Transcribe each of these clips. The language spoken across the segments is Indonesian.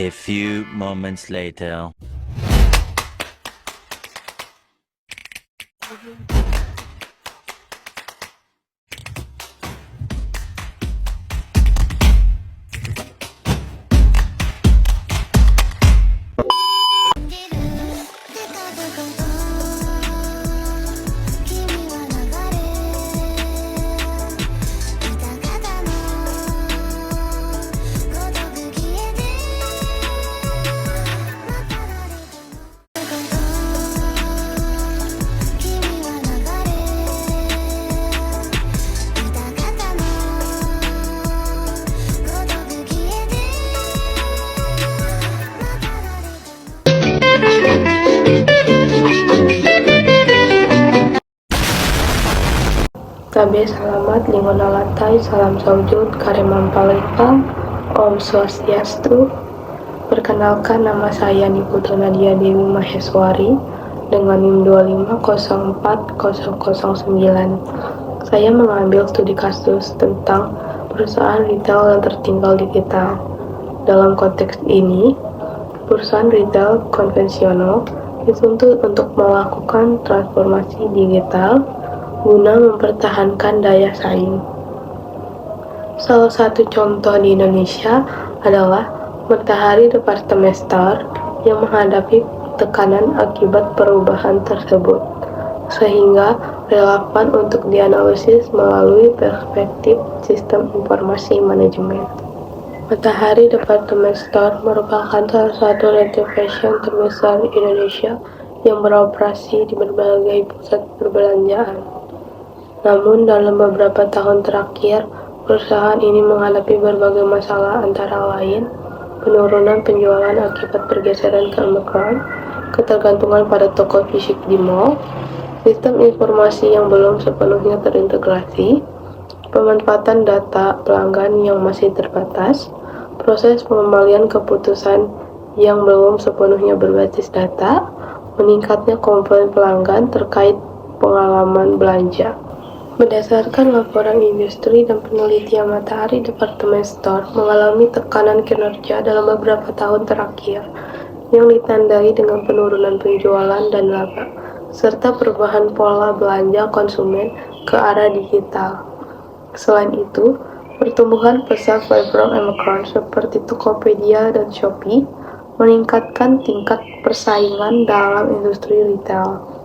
A few moments later. Tabe salamat lingon alatai, salam saujud, karemam palipang, Om Swastiastu. Perkenalkan, nama saya Niputu Nadia Dewi Maheswari dengan NIM 2504009. Saya mengambil studi kasus tentang perusahaan retail yang tertinggal digital. Dalam konteks ini, perusahaan retail konvensional dituntut untuk melakukan transformasi digital guna mempertahankan daya saing. Salah satu contoh di Indonesia adalah Matahari Department Store yang menghadapi tekanan akibat perubahan tersebut, sehingga relevan untuk dianalisis melalui perspektif sistem informasi manajemen. Matahari Department Store merupakan salah satu retail fashion terbesar di Indonesia yang beroperasi di berbagai pusat perbelanjaan. Namun dalam beberapa tahun terakhir, perusahaan ini menghadapi berbagai masalah antara lain penurunan penjualan akibat pergeseran ke Omicron, ketergantungan pada toko fisik di mall, sistem informasi yang belum sepenuhnya terintegrasi, pemanfaatan data pelanggan yang masih terbatas, proses pengembalian keputusan yang belum sepenuhnya berbasis data, meningkatnya komplain pelanggan terkait pengalaman belanja. Berdasarkan laporan industri dan penelitian, Matahari Department Store mengalami tekanan kinerja dalam beberapa tahun terakhir yang ditandai dengan penurunan penjualan dan laba, serta perubahan pola belanja konsumen ke arah digital. Selain itu, pertumbuhan pesat platform Omicron seperti Tokopedia dan Shopee meningkatkan tingkat persaingan dalam industri retail.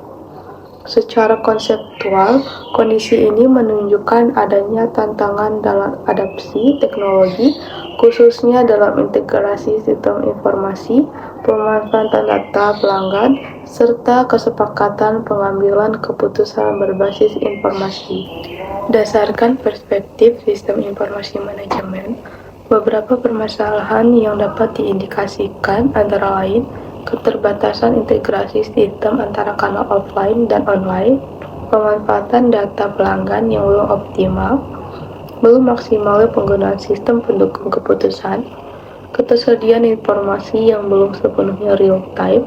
Secara konseptual, kondisi ini menunjukkan adanya tantangan dalam adaptasi teknologi, khususnya dalam integrasi sistem informasi, pemanfaatan data pelanggan, serta kesepakatan pengambilan keputusan berbasis informasi. Berdasarkan perspektif sistem informasi manajemen, beberapa permasalahan yang dapat diindikasikan antara lain keterbatasan integrasi sistem antara kanal offline dan online, pemanfaatan data pelanggan yang belum optimal, belum maksimalnya penggunaan sistem pendukung keputusan, ketersediaan informasi yang belum sepenuhnya real-time.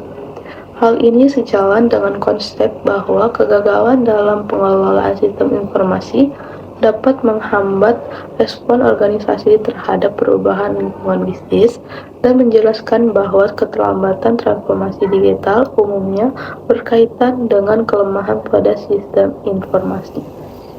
Hal ini sejalan dengan konsep bahwa kegagalan dalam pengelolaan sistem informasi dapat menghambat respon organisasi terhadap perubahan lingkungan bisnis, dan menjelaskan bahwa keterlambatan transformasi digital umumnya berkaitan dengan kelemahan pada sistem informasi.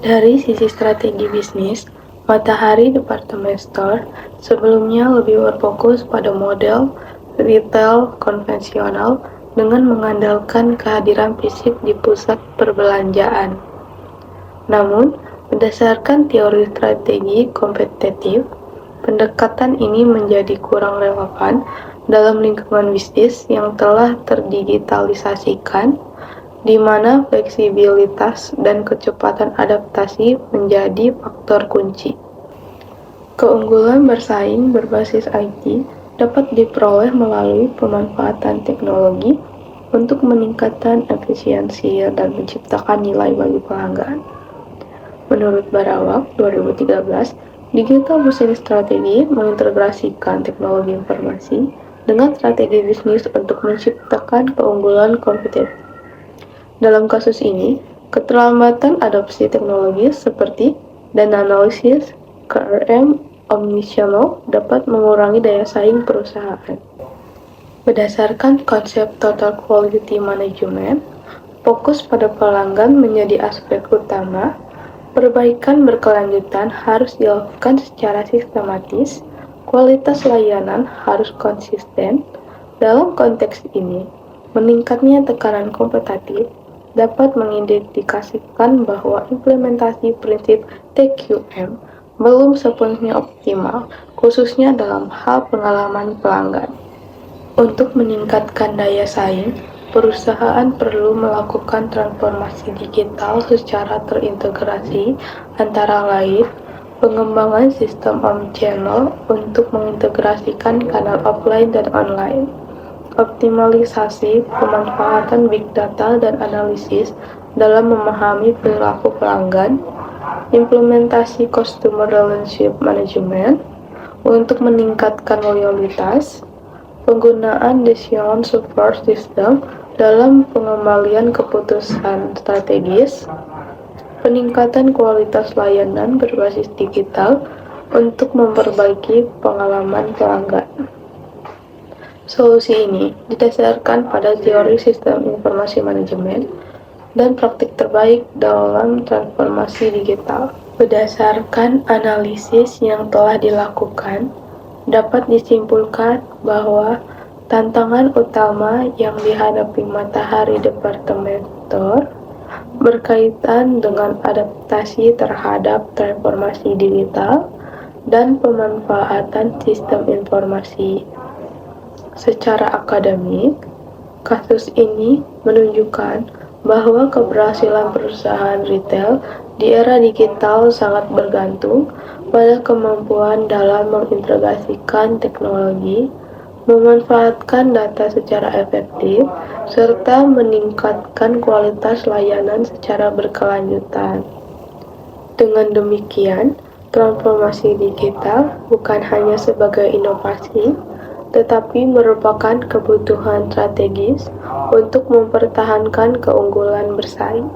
Dari sisi strategi bisnis, Matahari Department Store sebelumnya lebih berfokus pada model retail konvensional dengan mengandalkan kehadiran fisik di pusat perbelanjaan. Namun, berdasarkan teori strategi kompetitif, pendekatan ini menjadi kurang relevan dalam lingkungan bisnis yang telah terdigitalisasikan, di mana fleksibilitas dan kecepatan adaptasi menjadi faktor kunci. Keunggulan bersaing berbasis IT dapat diperoleh melalui pemanfaatan teknologi untuk meningkatkan efisiensi dan menciptakan nilai bagi pelanggan. Menurut Barawak 2013, digital business strategi mengintegrasikan teknologi informasi dengan strategi bisnis untuk menciptakan keunggulan kompetitif. Dalam kasus ini, keterlambatan adopsi teknologi seperti data analisis, CRM, omnichannel dapat mengurangi daya saing perusahaan. Berdasarkan konsep Total Quality Management, fokus pada pelanggan menjadi aspek utama. Perbaikan berkelanjutan harus dilakukan secara sistematis, kualitas layanan harus konsisten. Dalam konteks ini, meningkatnya tekanan kompetitif dapat mengindikasikan bahwa implementasi prinsip TQM belum sepenuhnya optimal, khususnya dalam hal pengalaman pelanggan. Untuk meningkatkan daya saing, perusahaan perlu melakukan transformasi digital secara terintegrasi, antara lain pengembangan sistem omnichannel untuk mengintegrasikan kanal offline dan online, optimalisasi pemanfaatan big data dan analisis dalam memahami perilaku pelanggan, implementasi customer relationship management untuk meningkatkan loyalitas, penggunaan decision support system dalam pengembalian keputusan strategis, peningkatan kualitas layanan berbasis digital untuk memperbaiki pengalaman pelanggan. Solusi ini didasarkan pada teori sistem informasi manajemen dan praktik terbaik dalam transformasi digital. Berdasarkan analisis yang telah dilakukan, dapat disimpulkan bahwa tantangan utama yang dihadapi Matahari Department Store berkaitan dengan adaptasi terhadap transformasi digital dan pemanfaatan sistem informasi. Secara akademik, kasus ini menunjukkan bahwa keberhasilan perusahaan retail di era digital sangat bergantung pada kemampuan dalam mengintegrasikan teknologi, memanfaatkan data secara efektif, serta meningkatkan kualitas layanan secara berkelanjutan. Dengan demikian, transformasi digital bukan hanya sebagai inovasi, tetapi merupakan kebutuhan strategis untuk mempertahankan keunggulan bersaing.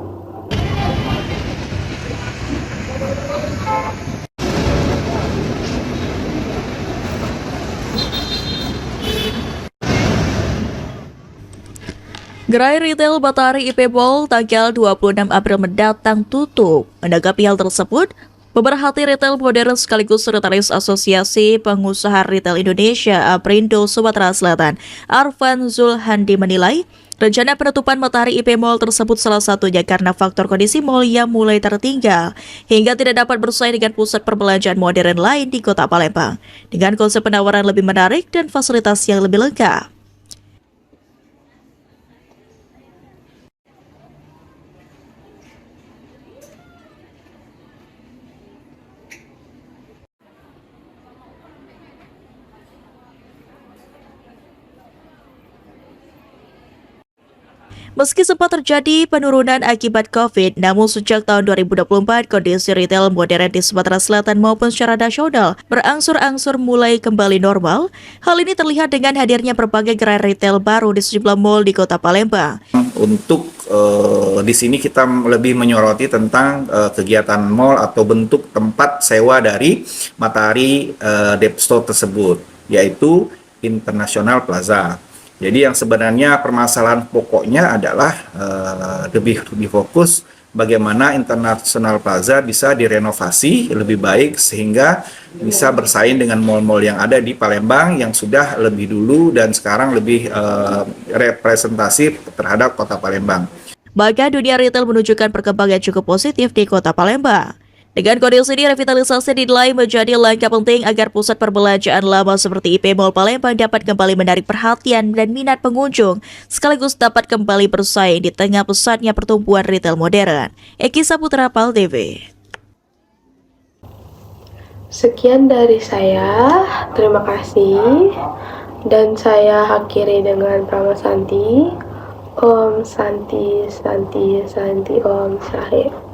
Gerai retail Matahari IP Mall tanggal 26 April mendatang tutup. Menanggapi hal tersebut, pemerhati retail modern sekaligus sekretaris Asosiasi Pengusaha Retail Indonesia Aprindo Sumatera Selatan, Arfan Zulhandi menilai, rencana penutupan Matahari IP Mall tersebut salah satunya karena faktor kondisi mall yang mulai tertinggal hingga tidak dapat bersaing dengan pusat perbelanjaan modern lain di Kota Palembang dengan konsep penawaran lebih menarik dan fasilitas yang lebih lengkap. Meski sempat terjadi penurunan akibat COVID, namun sejak tahun 2024, kondisi retail modern di Sumatera Selatan maupun secara nasional berangsur-angsur mulai kembali normal. Hal ini terlihat dengan hadirnya berbagai gerai retail baru di sejumlah mal di Kota Palembang. Untuk di sini kita lebih menyoroti tentang kegiatan mall atau bentuk tempat sewa dari Matahari Depstore tersebut, yaitu International Plaza. Jadi yang sebenarnya permasalahan pokoknya adalah lebih fokus bagaimana International Plaza bisa direnovasi lebih baik sehingga bisa bersaing dengan mal-mal yang ada di Palembang yang sudah lebih dulu dan sekarang lebih representasi terhadap Kota Palembang. Bahkan dunia retail menunjukkan perkembangan cukup positif di Kota Palembang. Dengan kondisi ini, revitalisasi dinilai menjadi langkah penting agar pusat perbelanjaan lama seperti IP Mall Palembang dapat kembali menarik perhatian dan minat pengunjung, sekaligus dapat kembali bersaing di tengah pesatnya pertumbuhan retail modern. Eki Saputra, PAL TV. Sekian dari saya, terima kasih. Dan saya akhiri dengan Pramasanti. Om Santi, Santi, Santi, Om Sahe.